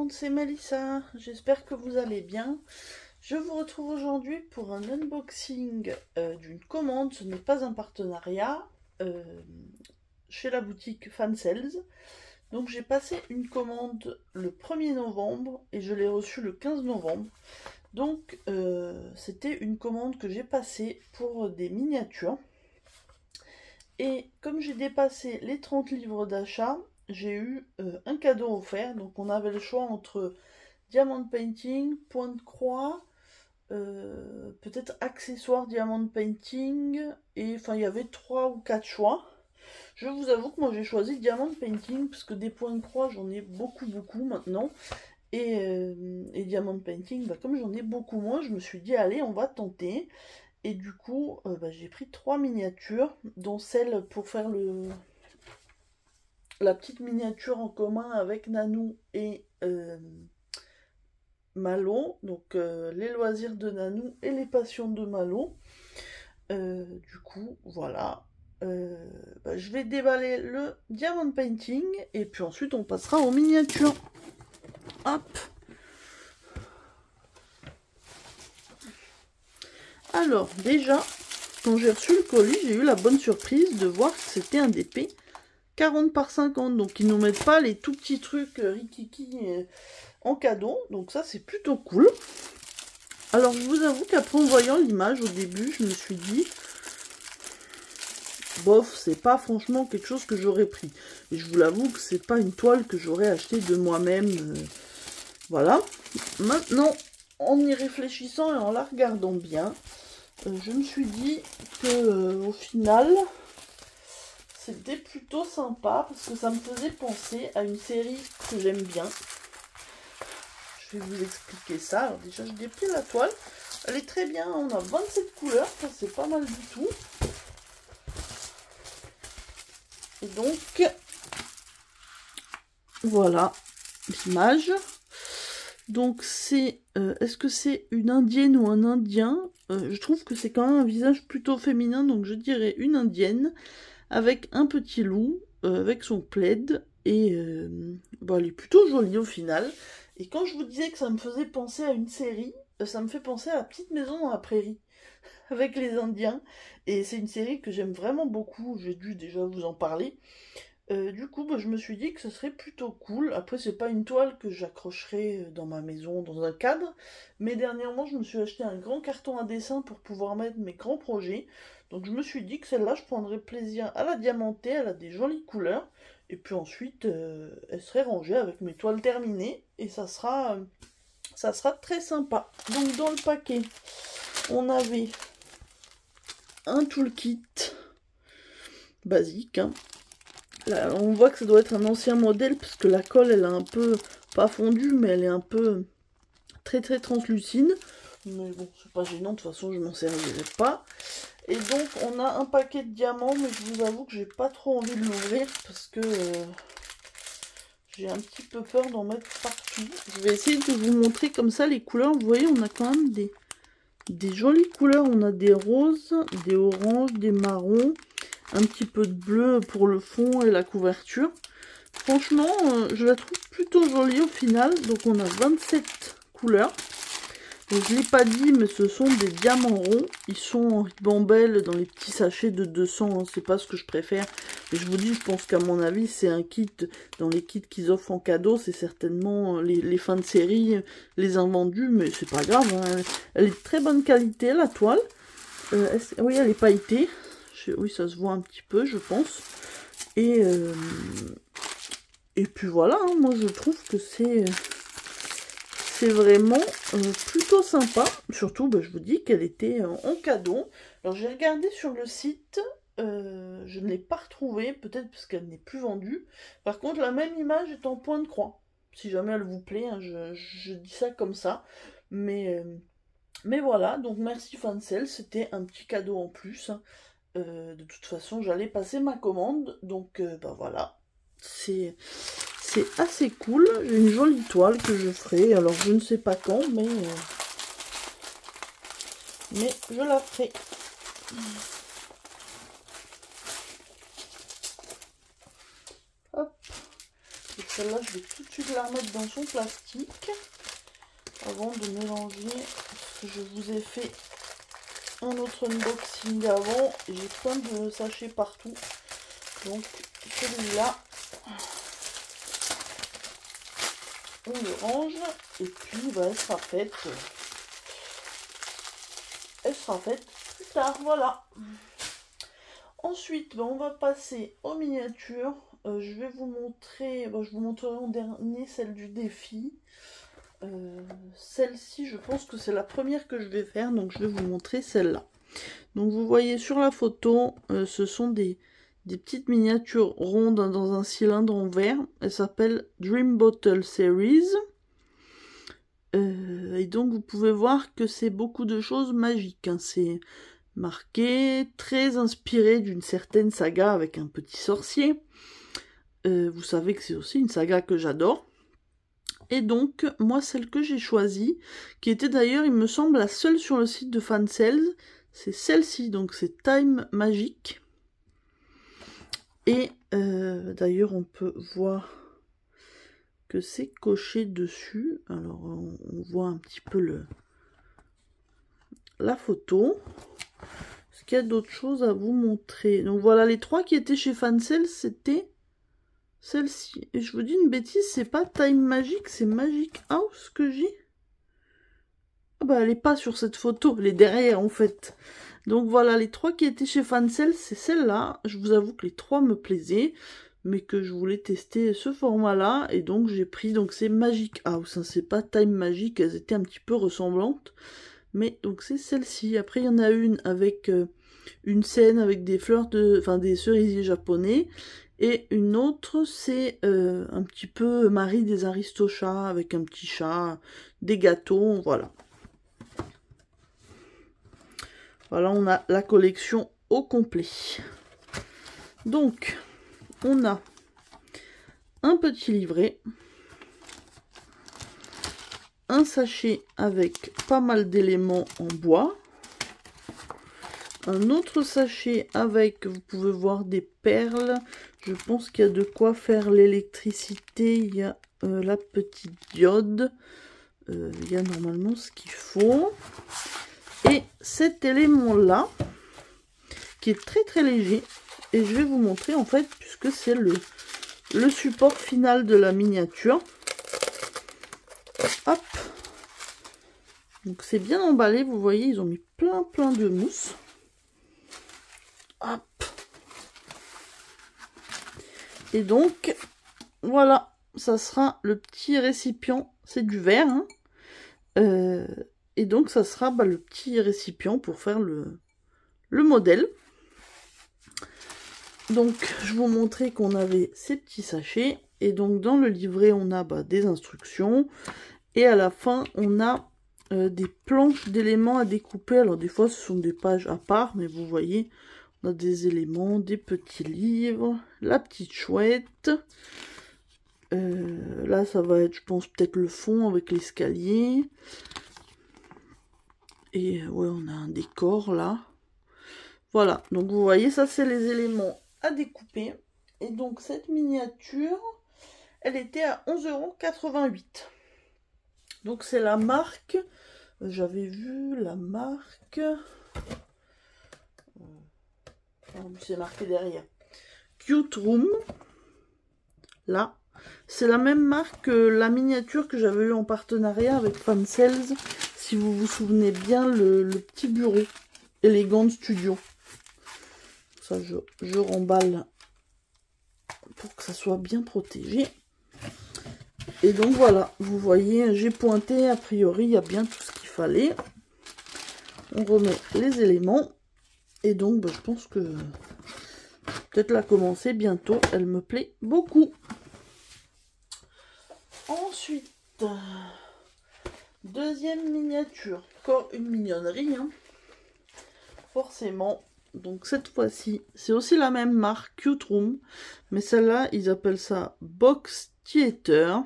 monde, c'est Mélissa, j'espère que vous allez bien. Je vous retrouve aujourd'hui pour un unboxing d'une commande, ce n'est pas un partenariat, chez la boutique Fansales. Donc j'ai passé une commande le 1er novembre et je l'ai reçue le 15 novembre. Donc c'était une commande que j'ai passée pour des miniatures. Et comme j'ai dépassé les 30 livres d'achat, j'ai eu un cadeau offert. Donc on avait le choix entre diamond painting, point de croix, peut-être accessoire diamond painting, et enfin il y avait 3 ou 4 choix. Je vous avoue que moi j'ai choisi diamond painting parce que des points de croix j'en ai beaucoup maintenant. Et diamond painting, comme j'en ai beaucoup moins, je me suis dit allez on va tenter. Et du coup, j'ai pris 3 miniatures, dont celle pour faire la petite miniature en commun avec Nanou et Malo. Donc les loisirs de Nanou et les passions de Malo. Du coup, voilà. Je vais déballer le diamond painting et puis ensuite on passera aux miniatures. Hop. Alors déjà, quand j'ai reçu le colis, j'ai eu la bonne surprise de voir que c'était un DP 40 par 50. Donc ils nous mettent pas les tout petits trucs rikiki en cadeau. Donc ça c'est plutôt cool. Alors je vous avoue qu'après en voyant l'image au début, je me suis dit bof, c'est pas franchement quelque chose que j'aurais pris. Et je vous l'avoue que c'est pas une toile que j'aurais achetée de moi-même. Voilà. Maintenant, en y réfléchissant et en la regardant bien, je me suis dit que au final c'était plutôt sympa parce que ça me faisait penser à une série que j'aime bien. Je vais vous expliquer ça. Alors déjà je déplie la toile, elle est très bien, on a 27 couleurs, ça c'est pas mal du tout. Et donc voilà l'image. Donc c'est, est-ce que c'est une indienne ou un indien? Je trouve que c'est quand même un visage plutôt féminin, donc je dirais une indienne, avec un petit loup, avec son plaid, et elle est plutôt jolie au final. Et quand je vous disais que ça me faisait penser à une série, ça me fait penser à La Petite Maison dans la Prairie, avec les Indiens, et c'est une série que j'aime vraiment beaucoup, j'ai dû déjà vous en parler. Du coup, je me suis dit que ce serait plutôt cool. Après, c'est pas une toile que j'accrocherai dans ma maison, dans un cadre. Mais dernièrement, je me suis acheté un grand carton à dessin pour pouvoir mettre mes grands projets. Donc je me suis dit que celle-là, je prendrais plaisir à la diamanter. Elle a des jolies couleurs. Et puis ensuite, elle serait rangée avec mes toiles terminées. Et ça sera très sympa. Donc dans le paquet, on avait un toolkit basique, hein. Là, on voit que ça doit être un ancien modèle parce que la colle elle a un peu pas fondu mais elle est un peu très translucide, mais bon c'est pas gênant, de toute façon je m'en servirai pas. Et donc on a un paquet de diamants, mais je vous avoue que j'ai pas trop envie de l'ouvrir parce que j'ai un petit peu peur d'en mettre partout. Je vais essayer de vous montrer comme ça les couleurs. Vous voyez, on a quand même des jolies couleurs. On a des roses, des oranges, des marrons, un petit peu de bleu pour le fond et la couverture. Franchement, je la trouve plutôt jolie au final. Donc on a 27 couleurs. Donc, je ne l'ai pas dit, mais ce sont des diamants ronds. Ils sont en ribambelle dans les petits sachets de 200. Hein. C'est pas ce que je préfère. Mais je vous dis, je pense qu'à mon avis, c'est un kit. Dans les kits qu'ils offrent en cadeau, c'est certainement les fins de série, les invendus. Mais c'est pas grave. Hein. Elle est de très bonne qualité, la toile. Oui, elle est pailletée. Oui, ça se voit un petit peu, je pense. Et puis voilà, hein, moi je trouve que c'est vraiment plutôt sympa. Surtout, je vous dis qu'elle était en cadeau. Alors j'ai regardé sur le site, je ne l'ai pas retrouvée, peut-être parce qu'elle n'est plus vendue. Par contre, la même image est en point de croix. Si jamais elle vous plaît, hein, je dis ça comme ça. Mais voilà, donc merci Fansales, c'était un petit cadeau en plus. Hein. De toute façon, j'allais passer ma commande, donc voilà, c'est assez cool. J'ai une jolie toile que je ferai, alors je ne sais pas quand, mais je la ferai. Hop, celle-là, je vais tout de suite la remettre dans son plastique avant de mélanger, parce que je vous ai fait un autre unboxing avant et j'ai plein de sachets partout. Donc celui-là, on le range et puis bah, elle sera faite plus tard. Voilà. Ensuite, bah, on va passer aux miniatures. Je vais vous montrer, bah, je vous montrerai en dernier celle du défi. Celle-ci, je pense que c'est la première que je vais faire, donc je vais vous montrer celle-là. Donc vous voyez sur la photo, ce sont des petites miniatures rondes dans un cylindre en verre. Elle s'appelle Dream Bottle Series. Et donc vous pouvez voir que c'est beaucoup de choses magiques. Hein. C'est marqué, très inspiré d'une certaine saga avec un petit sorcier. Vous savez que c'est aussi une saga que j'adore. Et donc, moi, celle que j'ai choisie, qui était d'ailleurs, il me semble, la seule sur le site de Fansales, c'est celle-ci, donc c'est Time Magic. Et d'ailleurs, on peut voir que c'est coché dessus. Alors, on voit un petit peu la photo. Est-ce qu'il y a d'autres choses à vous montrer? Donc voilà, les trois qui étaient chez Fansales, c'était celle-ci. Et je vous dis une bêtise, c'est pas Time Magic, c'est Magic House que j'ai. Ah bah elle est pas sur cette photo, elle est derrière en fait. Donc voilà, les trois qui étaient chez Fansales, c'est celle-là. Je vous avoue que les trois me plaisaient, mais que je voulais tester ce format-là. Et donc j'ai pris, donc c'est Magic House, hein, c'est pas Time Magic, elles étaient un petit peu ressemblantes. Mais donc c'est celle-ci. Après il y en a une avec une scène avec des fleurs de... Enfin des cerisiers japonais. Et une autre, c'est un petit peu Marie des Aristochats, avec un petit chat, des gâteaux, voilà. Voilà, on a la collection au complet. Donc, on a un petit livret, un sachet avec pas mal d'éléments en bois, un autre sachet avec, vous pouvez voir, des perles. Je pense qu'il y a de quoi faire l'électricité. Il y a la petite diode. Il y a normalement ce qu'il faut. Et cet élément-là, qui est très très léger. Et je vais vous montrer en fait, puisque c'est le support final de la miniature. Hop. Donc c'est bien emballé. Vous voyez, ils ont mis plein de mousse. Hop. Et donc, voilà, ça sera le petit récipient, c'est du verre, hein. Et donc ça sera le petit récipient pour faire le modèle. Donc, je vous montrais qu'on avait ces petits sachets, et donc dans le livret, on a des instructions, et à la fin, on a des planches d'éléments à découper. Alors des fois, ce sont des pages à part, mais vous voyez... On a des éléments, des petits livres, la petite chouette. Là, ça va être, je pense, peut-être le fond avec l'escalier. Et ouais, on a un décor là. Voilà, donc vous voyez, ça c'est les éléments à découper. Et donc cette miniature, elle était à 11,88 €. Donc c'est la marque, j'avais vu la marque... c'est marqué derrière. Cute Room. Là. C'est la même marque que la miniature que j'avais eu en partenariat avec Fansales. Si vous vous souvenez bien, le petit bureau. Elegant Studio. Ça, je remballe pour que ça soit bien protégé. Et donc voilà, vous voyez, j'ai pointé. A priori, il y a bien tout ce qu'il fallait. On remet les éléments. Et donc, je pense que peut-être la commencer bientôt. Elle me plaît beaucoup. Ensuite, deuxième miniature. Encore une mignonnerie, hein. Forcément. Donc cette fois-ci, c'est aussi la même marque, Cute Room. Mais celle-là, ils appellent ça Box Theater.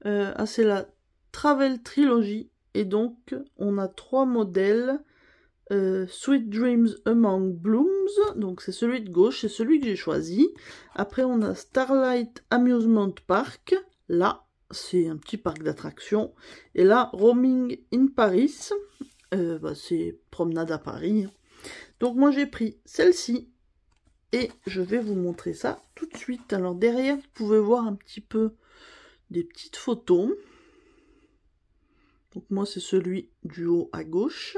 C'est la Travel Trilogy. Et donc, on a 3 modèles. Sweet Dreams Among Blooms, donc c'est celui de gauche, c'est celui que j'ai choisi. Après on a Starlight Amusement Park, là c'est un petit parc d'attractions. Et là, Roaming in Paris, c'est promenade à Paris. Donc moi j'ai pris celle-ci et je vais vous montrer ça tout de suite. Alors derrière vous pouvez voir un petit peu des petites photos. Donc moi c'est celui du haut à gauche.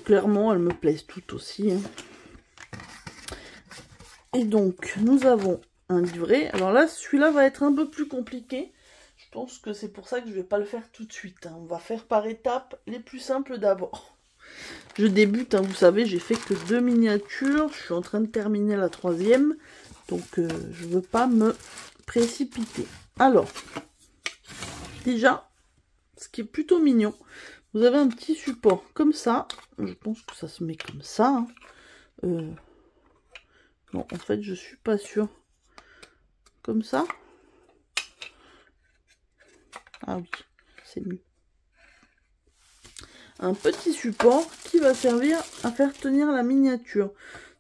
Clairement elles me plaisent toutes aussi. Hein. Et donc nous avons un livret. Alors là celui-là va être un peu plus compliqué. Je pense que c'est pour ça que je vais pas le faire tout de suite. Hein. On va faire par étapes, les plus simples d'abord. Je débute, hein, vous savez, j'ai fait que 2 miniatures. Je suis en train de terminer la 3e. Donc je veux pas me précipiter. Alors, déjà, ce qui est plutôt mignon, vous avez un petit support comme ça. Je pense que ça se met comme ça. Hein. Non, en fait, je suis pas sûre. Comme ça. Ah oui, c'est mieux. Un petit support qui va servir à faire tenir la miniature.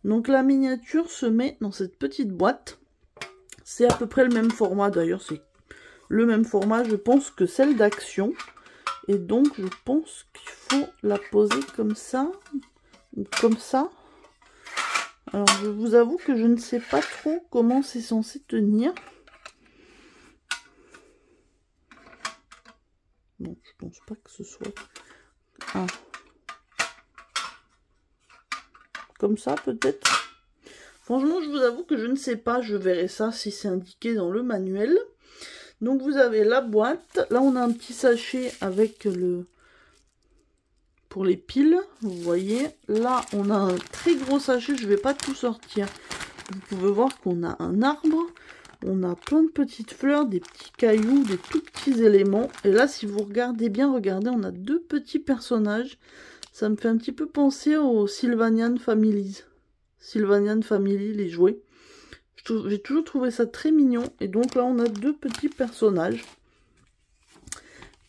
Donc la miniature se met dans cette petite boîte. C'est à peu près le même format, d'ailleurs c'est le même format je pense que celle d'Action. Et donc je pense qu'il faut la poser comme ça, ou comme ça. Alors je vous avoue que je ne sais pas trop comment c'est censé tenir. Non, je pense pas que ce soit... Ah. Comme ça peut-être. Franchement je vous avoue que je ne sais pas, je verrai ça si c'est indiqué dans le manuel. Donc vous avez la boîte, là on a un petit sachet avec le... pour les piles, vous voyez. Là on a un très gros sachet, je ne vais pas tout sortir. Vous pouvez voir qu'on a un arbre, on a plein de petites fleurs, des petits cailloux, des tout petits éléments. Et là si vous regardez bien, regardez, on a 2 petits personnages. Ça me fait un petit peu penser aux Sylvanian Families. Sylvanian Family, les jouets. J'ai toujours trouvé ça très mignon. Et donc là, on a 2 petits personnages.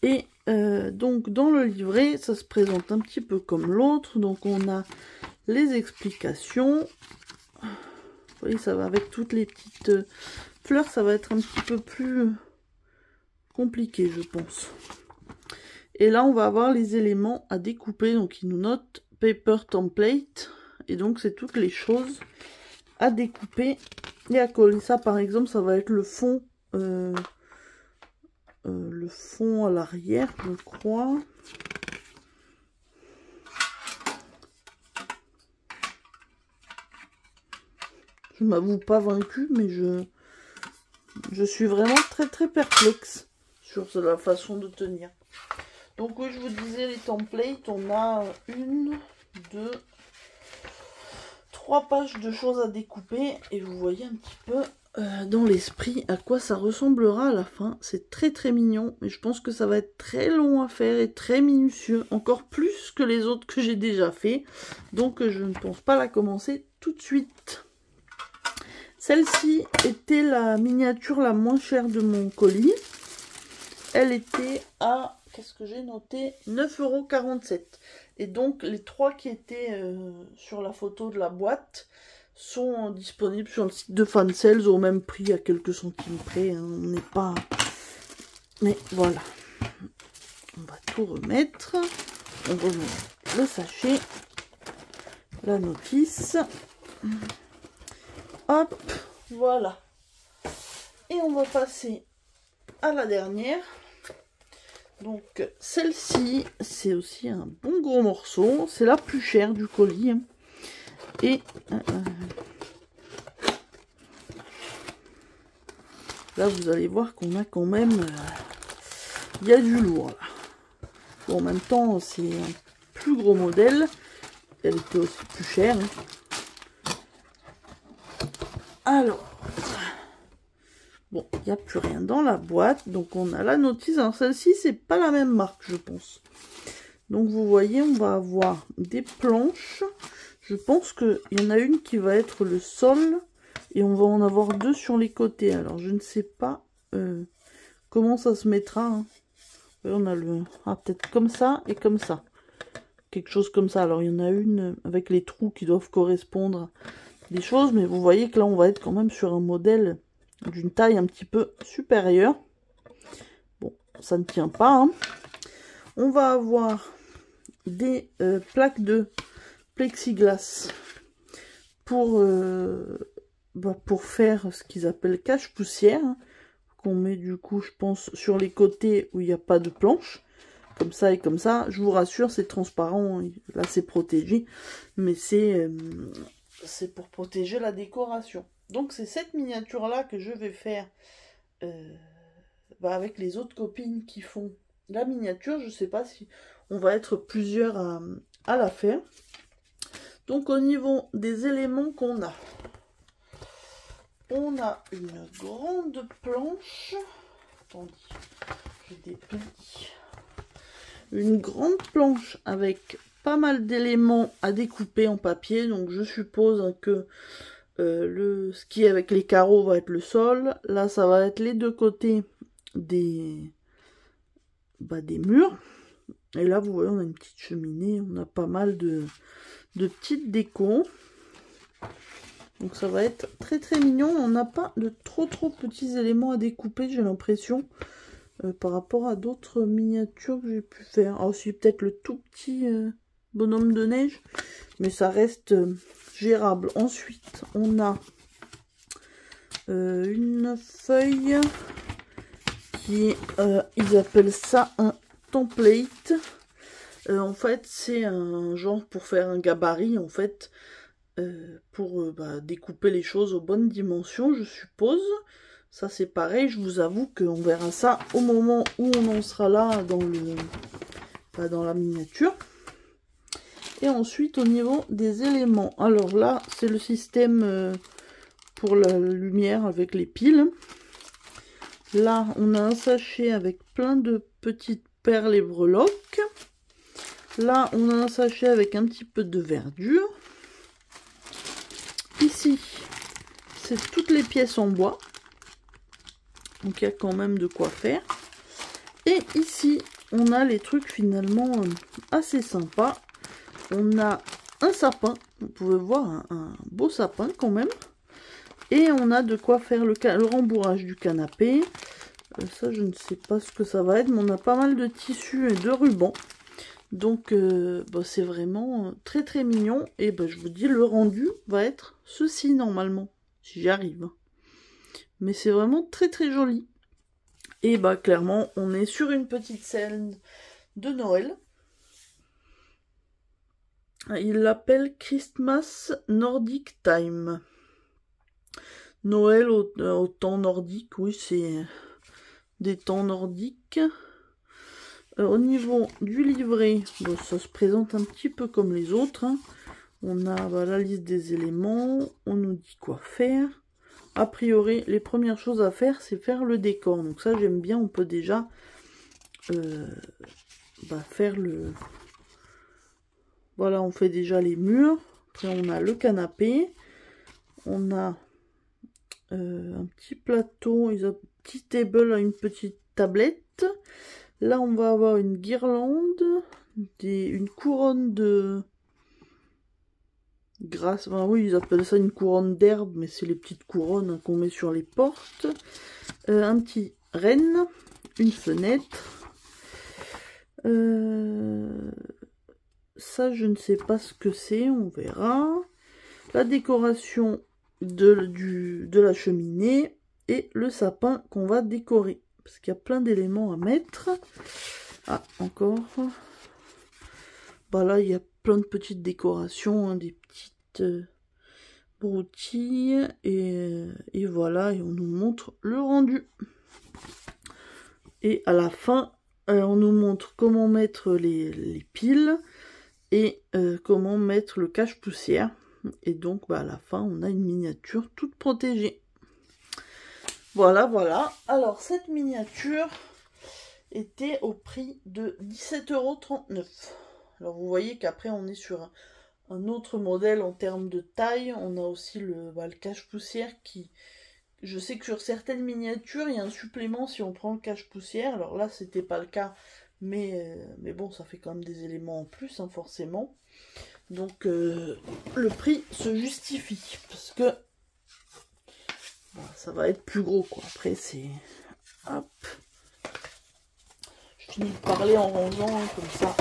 Et donc, dans le livret, ça se présente un petit peu comme l'autre. Donc, on a les explications. Vous voyez, ça va avec toutes les petites fleurs. Ça va être un petit peu plus compliqué, je pense. Et là, on va avoir les éléments à découper. Donc, il nous note Paper Template. Et donc, c'est toutes les choses à découper et à coller. Ça, par exemple, ça va être le fond à l'arrière, je crois. Je m'avoue pas vaincue, mais je suis vraiment très perplexe sur la façon de tenir. Donc oui, je vous disais, les templates, on a 1, 2, 3 pages de choses à découper. Et vous voyez un petit peu dans l'esprit à quoi ça ressemblera à la fin. C'est très mignon, mais je pense que ça va être très long à faire et très minutieux. Encore plus que les autres que j'ai déjà fait. Donc je ne pense pas la commencer tout de suite. Celle-ci était la miniature la moins chère de mon colis. Elle était à... Qu'est-ce que j'ai noté? 9,47 €. Et donc, les 3 qui étaient sur la photo de la boîte sont disponibles sur le site de Fansales au même prix, à quelques centimes près. Hein. On n'est pas... Mais voilà. On va tout remettre. On remet le sachet. La notice. Hop. Voilà. Et on va passer à la dernière. Donc celle-ci, c'est aussi un bon gros morceau. C'est la plus chère du colis. Hein. Et là, vous allez voir qu'on a quand même... il y a du lourd. Là. Bon, en même temps, c'est un plus gros modèle. Elle était aussi plus chère. Hein. Alors... Bon, il n'y a plus rien dans la boîte, donc on a la notice. Alors celle-ci, c'est pas la même marque, je pense. Donc vous voyez, on va avoir des planches. Je pense qu'il y en a une qui va être le sol, et on va en avoir 2 sur les côtés. Alors je ne sais pas comment ça se mettra. Hein. On a le... Ah, peut-être comme ça et comme ça. quelque chose comme ça. Alors il y en a une avec les trous qui doivent correspondre à des choses, mais vous voyez que là on va être quand même sur un modèle d'une taille un petit peu supérieure. Bon, ça ne tient pas, hein. On va avoir des plaques de plexiglas pour faire ce qu'ils appellent cache-poussière, qu'on met du coup, je pense, sur les côtés où il n'y a pas de planche, comme ça et comme ça. Je vous rassure, c'est transparent, là c'est protégé, mais c'est pour protéger la décoration. Donc c'est cette miniature là que je vais faire avec les autres copines qui font la miniature. Je sais pas si on va être plusieurs à la faire. Donc au niveau des éléments qu'on a, on a une grande planche. Attendez, je déplie. Une grande planche avec pas mal d'éléments à découper en papier. Donc je suppose que ce qui est avec les carreaux va être le sol. Là, ça va être les deux côtés des murs. Et là, vous voyez, on a une petite cheminée. On a pas mal de petites décos. Donc ça va être très très mignon. On n'a pas de trop petits éléments à découper, j'ai l'impression, par rapport à d'autres miniatures que j'ai pu faire. Ah, aussi peut-être le tout petit bonhomme de neige, mais ça reste gérable. Ensuite, on a une feuille qui est, ils appellent ça un template. En fait, c'est un genre pour faire un gabarit, en fait, pour découper les choses aux bonnes dimensions, je suppose. Ça, c'est pareil, je vous avoue qu'on verra ça au moment où on en sera là dans la miniature. Et ensuite, au niveau des éléments, alors là, c'est le système pour la lumière avec les piles. Là, on a un sachet avec plein de petites perles et breloques. Là, on a un sachet avec un petit peu de verdure. Ici, c'est toutes les pièces en bois. Donc, il y a quand même de quoi faire. Et ici, on a les trucs finalement assez sympas. On a un sapin. Vous pouvez voir un beau sapin quand même. Et on a de quoi faire le rembourrage du canapé. Ça, je ne sais pas ce que ça va être, mais on a pas mal de tissus et de rubans. Donc, c'est vraiment très très mignon. Et je vous dis, le rendu va être ceci normalement, si j'y arrive. Mais c'est vraiment très très joli. Et clairement, on est sur une petite scène de Noël. Il l'appelle Christmas Nordic Time. Noël au temps nordique, oui, c'est des temps nordiques. Au niveau du livret, ça se présente un petit peu comme les autres, hein. On a la liste des éléments, on nous dit quoi faire. A priori, les premières choses à faire, c'est faire le décor. Donc ça, j'aime bien, on peut déjà faire le... Voilà, on fait déjà les murs. Après, on a le canapé. On a un petit plateau, un petit table, une petite tablette. Là, on va avoir une guirlande, une couronne de grâce. Enfin, oui, ils appellent ça une couronne d'herbe, mais c'est les petites couronnes qu'on met sur les portes. Un petit renne, une fenêtre. Ça, je ne sais pas ce que c'est, on verra. La décoration de la cheminée et le sapin qu'on va décorer. Parce qu'il y a plein d'éléments à mettre. Ah, encore. Là, il y a plein de petites décorations, hein, des petites broutilles. Et voilà, et on nous montre le rendu. Et à la fin, on nous montre comment mettre les piles et comment mettre le cache-poussière. Et donc, à la fin, on a une miniature toute protégée. Voilà, voilà. Alors, cette miniature était au prix de 17,39 €. Alors, vous voyez qu'après, on est sur un autre modèle en termes de taille. On a aussi le cache-poussière qui... Je sais que sur certaines miniatures, il y a un supplément si on prend le cache-poussière. Alors là, c'était pas le cas mais bon, ça fait quand même des éléments en plus, hein, forcément. Donc le prix se justifie, parce que bah, ça va être plus gros, quoi. Après, c'est... Hop. Je finis de parler en rangeant, hein, comme ça.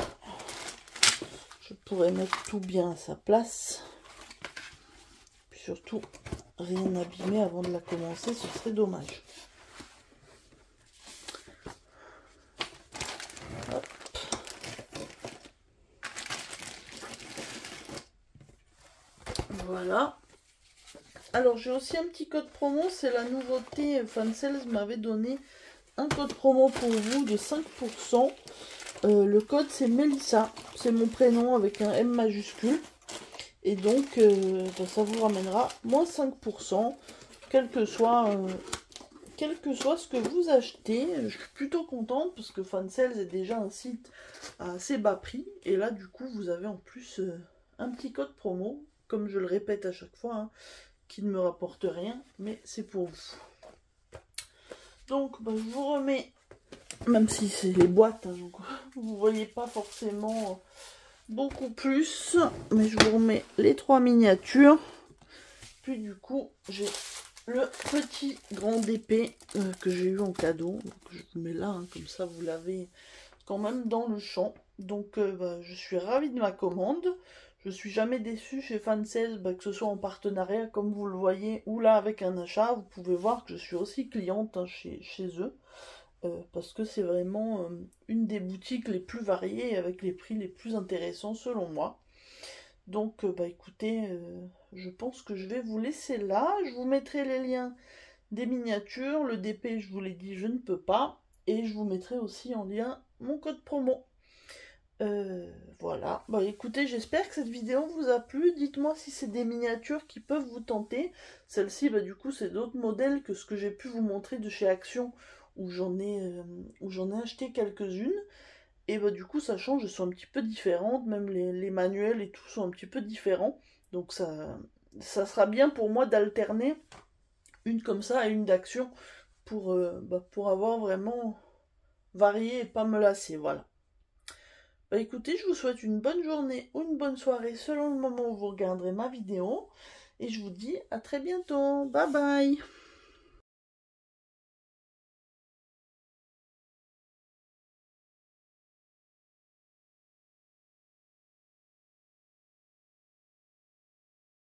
Je pourrais mettre tout bien à sa place. Puis surtout, rien abîmer avant de la commencer, ce serait dommage. Hop. Voilà. Alors, j'ai aussi un petit code promo, c'est la nouveauté. Fansales m'avait donné un code promo pour vous de 5%. Le code, c'est Mélissa. C'est mon prénom avec un M majuscule. Et donc, ça vous ramènera moins 5%, quel que soit ce que vous achetez. Je suis plutôt contente parce que Fansales est déjà un site à assez bas prix. Et là, du coup, vous avez en plus un petit code promo, comme je le répète à chaque fois, hein, qui ne me rapporte rien, mais c'est pour vous. Donc, bah, je vous remets, même si c'est les boîtes, hein, donc vous voyez pas forcément beaucoup plus, mais je vous remets les 3 miniatures. Puis du coup, j'ai le petit grand épée que j'ai eu en cadeau. Donc, je vous mets là, hein, comme ça vous l'avez quand même dans le champ. Donc bah, je suis ravie de ma commande. Je suis jamais déçue chez Fansales, bah, que ce soit en partenariat comme vous le voyez, ou là avec un achat. Vous pouvez voir que je suis aussi cliente, hein, chez eux. Parce que c'est vraiment une des boutiques les plus variées, avec les prix les plus intéressants selon moi. Donc bah écoutez, je pense que je vais vous laisser là. Je vous mettrai les liens des miniatures. Le DP, je vous l'ai dit, je ne peux pas. Et je vous mettrai aussi en lien mon code promo. Voilà, bah écoutez, j'espère que cette vidéo vous a plu. Dites-moi si c'est des miniatures qui peuvent vous tenter. Celle-ci, bah du coup, c'est d'autres modèles que ce que j'ai pu vous montrer de chez Action, où j'en ai acheté quelques-unes. Et bah du coup, ça change, elles sont un petit peu différentes. Même les manuels et tout sont un petit peu différents. Donc ça sera bien pour moi d'alterner une comme ça et une d'Action pour avoir vraiment varié et pas me lasser, voilà. Bah écoutez, je vous souhaite une bonne journée ou une bonne soirée selon le moment où vous regarderez ma vidéo. Et je vous dis à très bientôt. Bye bye.